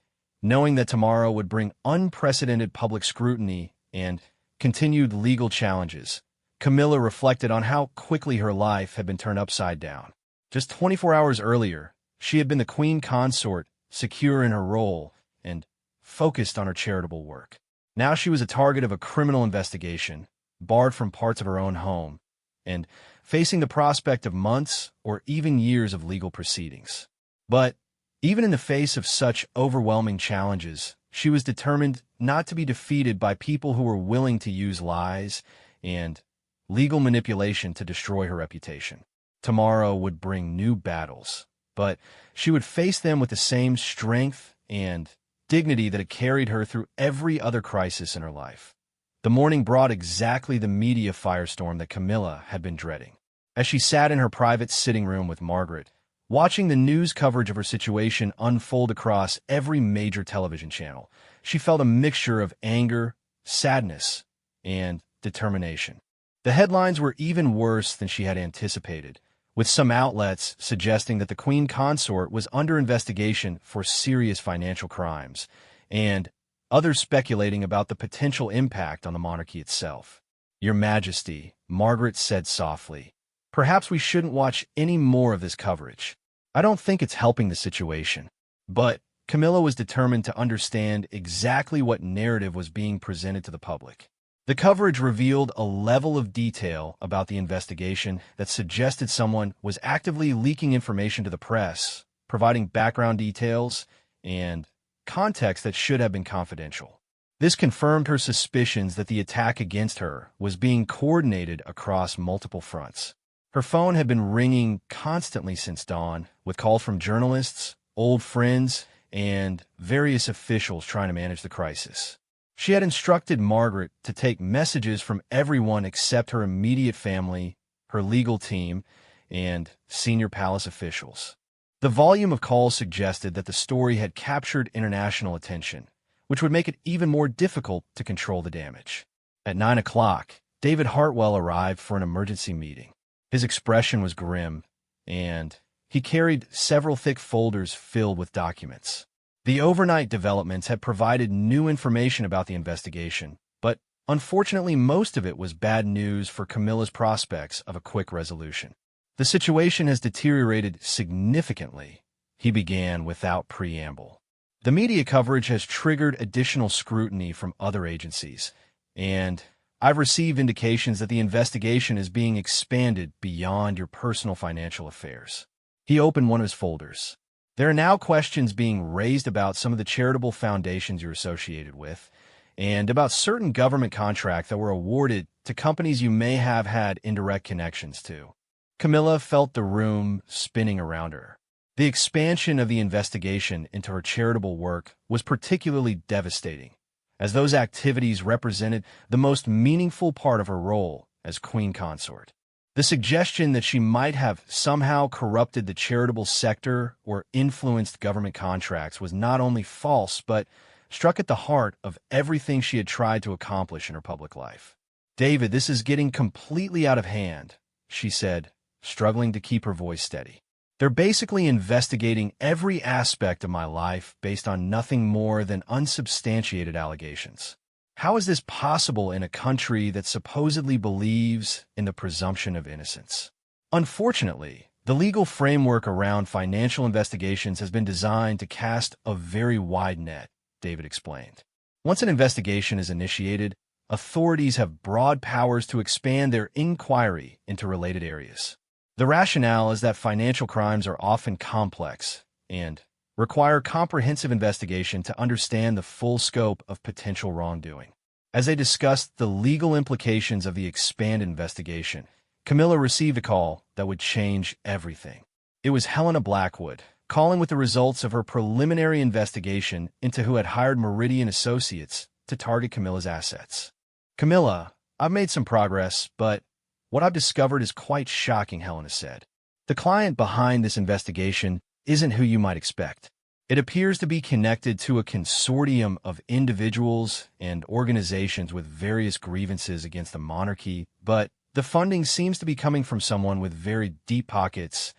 A: knowing that tomorrow would bring unprecedented public scrutiny and continued legal challenges, Camilla reflected on how quickly her life had been turned upside down. Just 24 hours earlier, she had been the queen consort, secure in her role and focused on her charitable work. Now she was a target of a criminal investigation, barred from parts of her own home, and facing the prospect of months or even years of legal proceedings. But even in the face of such overwhelming challenges, she was determined not to be defeated by people who were willing to use lies and legal manipulation to destroy her reputation. tomorrow would bring new battles, but she would face them with the same strength and dignity that had carried her through every other crisis in her life. The morning brought exactly the media firestorm that Camilla had been dreading. As she sat in her private sitting room with Margaret, watching the news coverage of her situation unfold across every major television channel, she felt a mixture of anger, sadness, and determination. The headlines were even worse than she had anticipated, with some outlets suggesting that the Queen Consort was under investigation for serious financial crimes, and others speculating about the potential impact on the monarchy itself. "Your Majesty," Margaret said softly, "perhaps we shouldn't watch any more of this coverage. I don't think it's helping the situation." But Camilla was determined to understand exactly what narrative was being presented to the public. The coverage revealed a level of detail about the investigation that suggested someone was actively leaking information to the press, providing background details and context that should have been confidential. This confirmed her suspicions that the attack against her was being coordinated across multiple fronts. Her phone had been ringing constantly since dawn, with calls from journalists, old friends, and various officials trying to manage the crisis. She had instructed Margaret to take messages from everyone except her immediate family, her legal team, and senior palace officials. The volume of calls suggested that the story had captured international attention, which would make it even more difficult to control the damage. At 9 o'clock, David Hartwell arrived for an emergency meeting. His expression was grim, and he carried several thick folders filled with documents. The overnight developments had provided new information about the investigation, but unfortunately most of it was bad news for Camilla's prospects of a quick resolution. "The situation has deteriorated significantly," he began without preamble. "The media coverage has triggered additional scrutiny from other agencies, and I've received indications that the investigation is being expanded beyond your personal financial affairs." He opened one of his folders. "There are now questions being raised about some of the charitable foundations you're associated with, and about certain government contracts that were awarded to companies you may have had indirect connections to." Camilla felt the room spinning around her. The expansion of the investigation into her charitable work was particularly devastating, as those activities represented the most meaningful part of her role as Queen Consort. The suggestion that she might have somehow corrupted the charitable sector or influenced government contracts was not only false, but struck at the heart of everything she had tried to accomplish in her public life. "David, this is getting completely out of hand," she said, struggling to keep her voice steady. "They're basically investigating every aspect of my life based on nothing more than unsubstantiated allegations. How is this possible in a country that supposedly believes in the presumption of innocence?" Unfortunately, the legal framework around financial investigations has been designed to cast a very wide net, David explained. Once an investigation is initiated, authorities have broad powers to expand their inquiry into related areas. The rationale is that financial crimes are often complex and require comprehensive investigation to understand the full scope of potential wrongdoing. As they discussed the legal implications of the expanded investigation, Camilla received a call that would change everything. It was Helena Blackwood, calling with the results of her preliminary investigation into who had hired Meridian Associates to target Camilla's assets. "Camilla, I've made some progress, but what I've discovered is quite shocking," Helena said. "The client behind this investigation isn't who you might expect. It appears to be connected to a consortium of individuals and organizations with various grievances against the monarchy, but the funding seems to be coming from someone with very deep pockets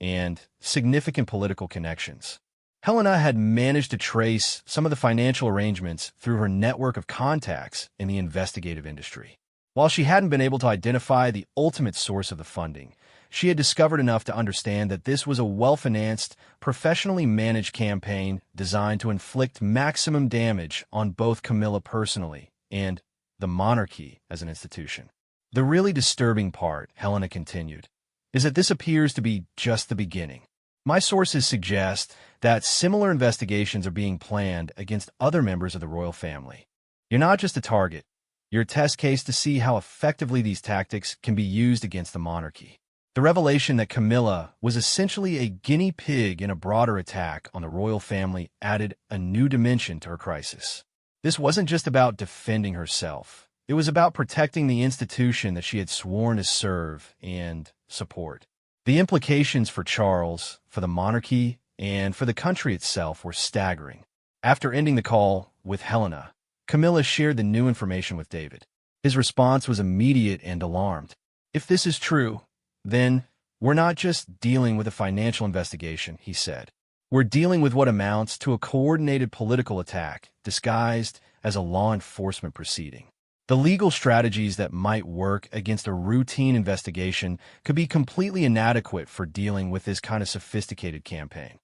A: and significant political connections." Helena had managed to trace some of the financial arrangements through her network of contacts in the investigative industry. While she hadn't been able to identify the ultimate source of the funding, she had discovered enough to understand that this was a well-financed, professionally managed campaign designed to inflict maximum damage on both Camilla personally and the monarchy as an institution. "The really disturbing part," Helena continued, "is that this appears to be just the beginning. My sources suggest that similar investigations are being planned against other members of the royal family. You're not just a target. You're a test case to see how effectively these tactics can be used against the monarchy." The revelation that Camilla was essentially a guinea pig in a broader attack on the royal family added a new dimension to her crisis. This wasn't just about defending herself. It was about protecting the institution that she had sworn to serve and support. The implications for Charles, for the monarchy, and for the country itself were staggering. After ending the call with Helena, Camilla shared the new information with David. His response was immediate and alarmed. "If this is true, then we're not just dealing with a financial investigation," he said. "We're dealing with what amounts to a coordinated political attack disguised as a law enforcement proceeding. The legal strategies that might work against a routine investigation could be completely inadequate for dealing with this kind of sophisticated campaign."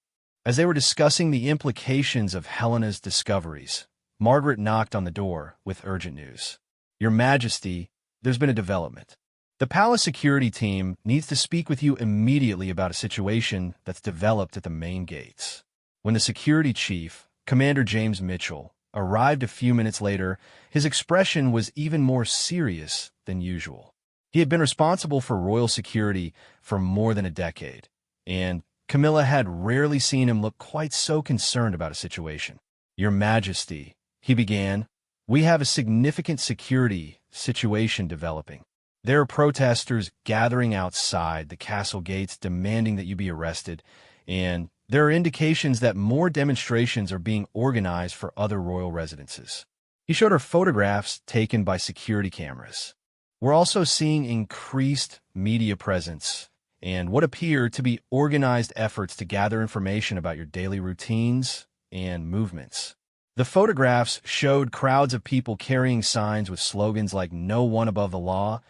A: As they were discussing the implications of Helena's discoveries, Margaret knocked on the door with urgent news. "Your Majesty, there's been a development. The palace security team needs to speak with you immediately about a situation that's developed at the main gates." When the security chief, Commander James Mitchell, arrived a few minutes later, his expression was even more serious than usual. He had been responsible for royal security for more than a decade, and Camilla had rarely seen him look quite so concerned about a situation. "Your Majesty," he began, "we have a significant security situation developing. There are protesters gathering outside the castle gates demanding that you be arrested, and there are indications that more demonstrations are being organized for other royal residences." He showed her photographs taken by security cameras. "We're also seeing increased media presence and what appear to be organized efforts to gather information about your daily routines and movements." The photographs showed crowds of people carrying signs with slogans like "No one above the law"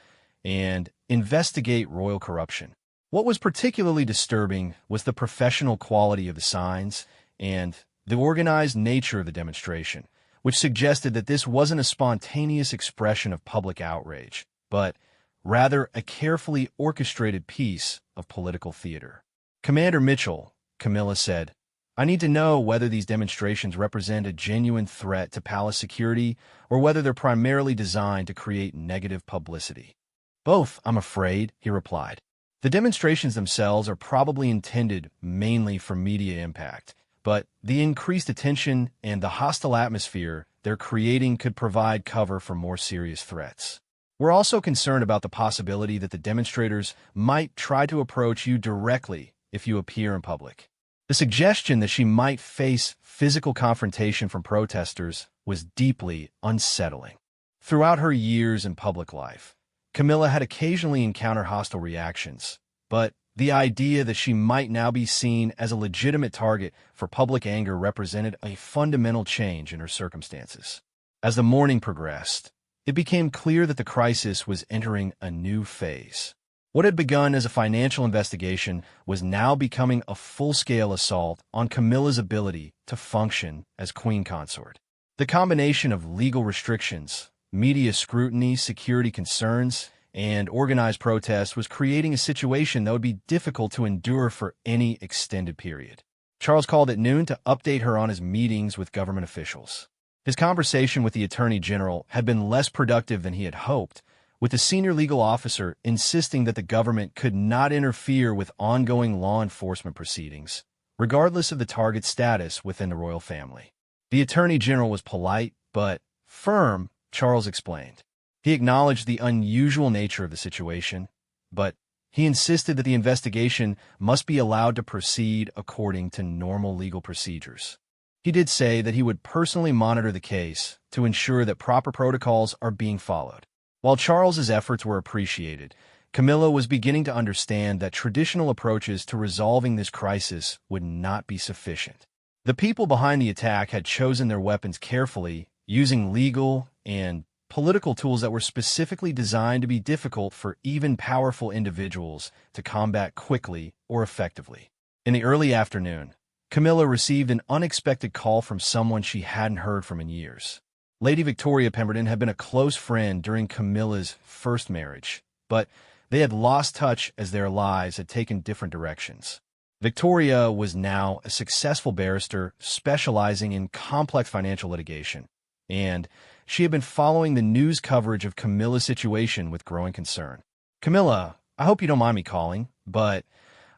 A: and "Investigate royal corruption." What was particularly disturbing was the professional quality of the signs and the organized nature of the demonstration, which suggested that this wasn't a spontaneous expression of public outrage, but rather a carefully orchestrated piece of political theater. "Commander Mitchell," Camilla said, "I need to know whether these demonstrations represent a genuine threat to palace security or whether they're primarily designed to create negative publicity." "Both, I'm afraid," he replied. "The demonstrations themselves are probably intended mainly for media impact, but the increased attention and the hostile atmosphere they're creating could provide cover for more serious threats. We're also concerned about the possibility that the demonstrators might try to approach you directly if you appear in public." The suggestion that she might face physical confrontation from protesters was deeply unsettling. Throughout her years in public life, Camilla had occasionally encountered hostile reactions, but the idea that she might now be seen as a legitimate target for public anger represented a fundamental change in her circumstances. As the morning progressed, it became clear that the crisis was entering a new phase. What had begun as a financial investigation was now becoming a full-scale assault on Camilla's ability to function as queen consort. The combination of legal restrictions, media scrutiny, security concerns, and organized protests was creating a situation that would be difficult to endure for any extended period. Charles called at noon to update her on his meetings with government officials. His conversation with the Attorney General had been less productive than he had hoped, with the senior legal officer insisting that the government could not interfere with ongoing law enforcement proceedings, regardless of the target's status within the royal family. The Attorney General was polite, but firm, Charles explained. He acknowledged the unusual nature of the situation, but he insisted that the investigation must be allowed to proceed according to normal legal procedures. He did say that he would personally monitor the case to ensure that proper protocols are being followed. While Charles's efforts were appreciated, Camilla was beginning to understand that traditional approaches to resolving this crisis would not be sufficient. The people behind the attack had chosen their weapons carefully, using legal and political tools that were specifically designed to be difficult for even powerful individuals to combat quickly or effectively. In the early afternoon, Camilla received an unexpected call from someone she hadn't heard from in years. Lady Victoria Pemberton had been a close friend during Camilla's first marriage, but they had lost touch as their lives had taken different directions. Victoria was now a successful barrister specializing in complex financial litigation, and she had been following the news coverage of Camilla's situation with growing concern. "Camilla, I hope you don't mind me calling, but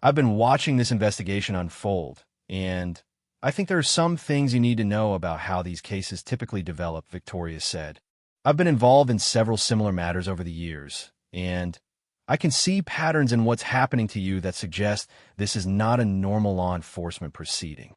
A: I've been watching this investigation unfold, and I think there are some things you need to know about how these cases typically develop," Victoria said. "I've been involved in several similar matters over the years, and I can see patterns in what's happening to you that suggest this is not a normal law enforcement proceeding."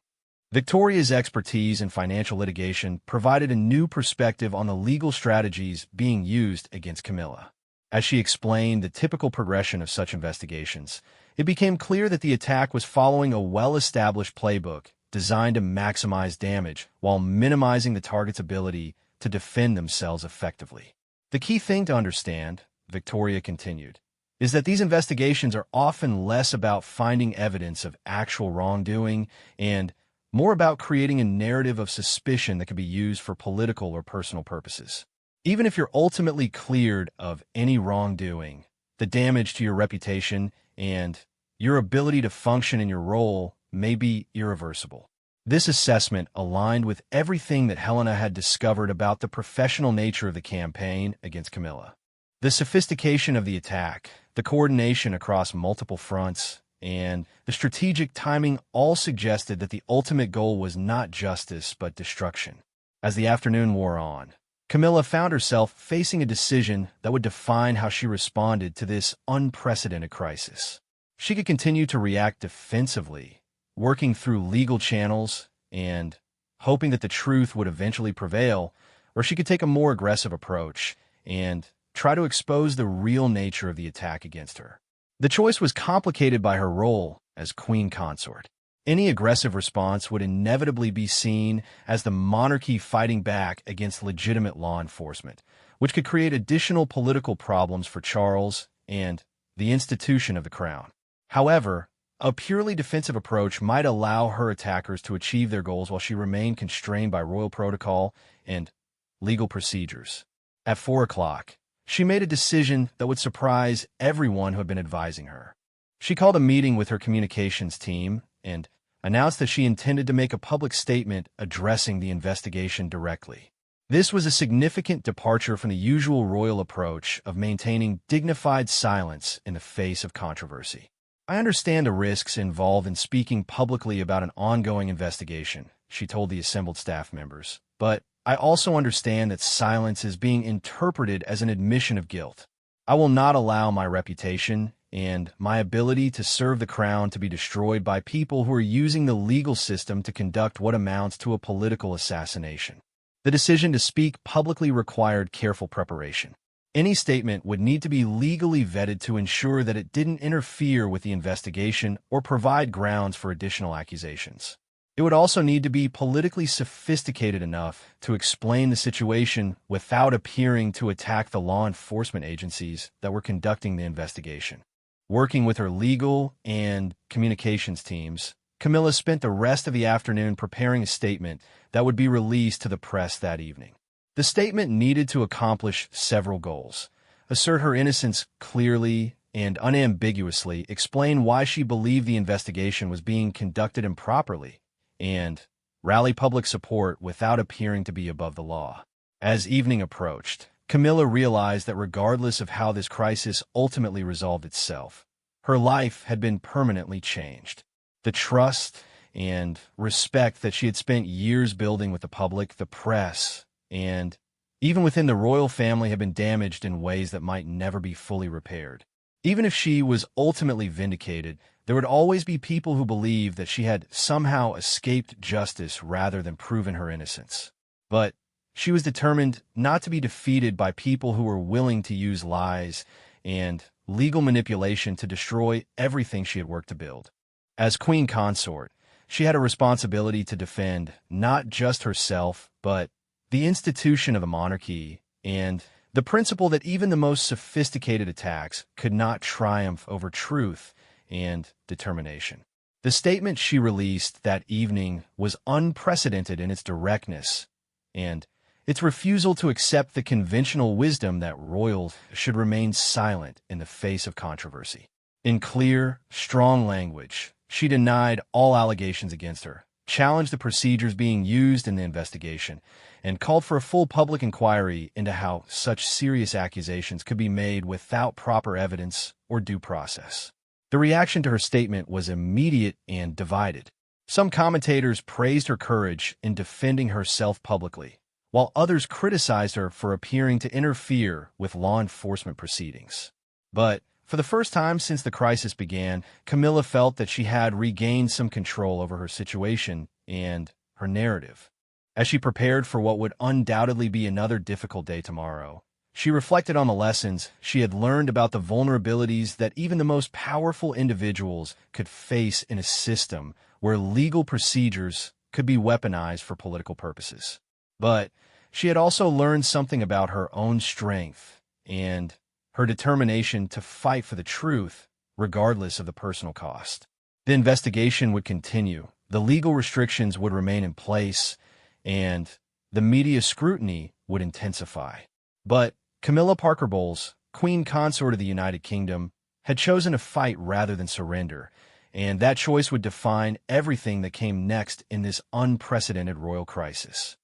A: Victoria's expertise in financial litigation provided a new perspective on the legal strategies being used against Camilla. As she explained the typical progression of such investigations, it became clear that the attack was following a well-established playbook designed to maximize damage while minimizing the target's ability to defend themselves effectively. "The key thing to understand," Victoria continued, "is that these investigations are often less about finding evidence of actual wrongdoing and more about creating a narrative of suspicion that can be used for political or personal purposes. Even if you're ultimately cleared of any wrongdoing, the damage to your reputation and your ability to function in your role may be irreversible." This assessment aligned with everything that Helena had discovered about the professional nature of the campaign against Camilla. The sophistication of the attack, the coordination across multiple fronts, and the strategic timing all suggested that the ultimate goal was not justice but destruction. As the afternoon wore on, Camilla found herself facing a decision that would define how she responded to this unprecedented crisis. She could continue to react defensively, working through legal channels and hoping that the truth would eventually prevail, or she could take a more aggressive approach and try to expose the real nature of the attack against her. The choice was complicated by her role as queen consort. Any aggressive response would inevitably be seen as the monarchy fighting back against legitimate law enforcement, which could create additional political problems for Charles and the institution of the crown. However, a purely defensive approach might allow her attackers to achieve their goals while she remained constrained by royal protocol and legal procedures. At 4 o'clock, she made a decision that would surprise everyone who had been advising her. She called a meeting with her communications team and announced that she intended to make a public statement addressing the investigation directly. This was a significant departure from the usual royal approach of maintaining dignified silence in the face of controversy. "I understand the risks involved in speaking publicly about an ongoing investigation," she told the assembled staff members, "but I also understand that silence is being interpreted as an admission of guilt. I will not allow my reputation and my ability to serve the crown to be destroyed by people who are using the legal system to conduct what amounts to a political assassination." The decision to speak publicly required careful preparation. Any statement would need to be legally vetted to ensure that it didn't interfere with the investigation or provide grounds for additional accusations. It would also need to be politically sophisticated enough to explain the situation without appearing to attack the law enforcement agencies that were conducting the investigation. Working with her legal and communications teams, Camilla spent the rest of the afternoon preparing a statement that would be released to the press that evening. The statement needed to accomplish several goals: assert her innocence clearly and unambiguously, explain why she believed the investigation was being conducted improperly, and rally public support without appearing to be above the law. As evening approached, Camilla realized that regardless of how this crisis ultimately resolved itself, her life had been permanently changed. The trust and respect that she had spent years building with the public, the press, and even within the royal family had been damaged in ways that might never be fully repaired. Even if she was ultimately vindicated, there would always be people who believed that she had somehow escaped justice rather than proven her innocence. But she was determined not to be defeated by people who were willing to use lies and legal manipulation to destroy everything she had worked to build. As queen consort, she had a responsibility to defend not just herself, but the institution of the monarchy and the principle that even the most sophisticated attacks could not triumph over truth and determination. The statement she released that evening was unprecedented in its directness and its refusal to accept the conventional wisdom that royals should remain silent in the face of controversy. In clear, strong language, she denied all allegations against her, challenged the procedures being used in the investigation, and called for a full public inquiry into how such serious accusations could be made without proper evidence or due process. The reaction to her statement was immediate and divided. Some commentators praised her courage in defending herself publicly, while others criticized her for appearing to interfere with law enforcement proceedings. But for the first time since the crisis began, Camilla felt that she had regained some control over her situation and her narrative. As she prepared for what would undoubtedly be another difficult day tomorrow, she reflected on the lessons she had learned about the vulnerabilities that even the most powerful individuals could face in a system where legal procedures could be weaponized for political purposes. But she had also learned something about her own strength and her determination to fight for the truth, regardless of the personal cost. The investigation would continue, the legal restrictions would remain in place, and the media scrutiny would intensify. But Camilla Parker Bowles, Queen Consort of the United Kingdom, had chosen to fight rather than surrender, and that choice would define everything that came next in this unprecedented royal crisis.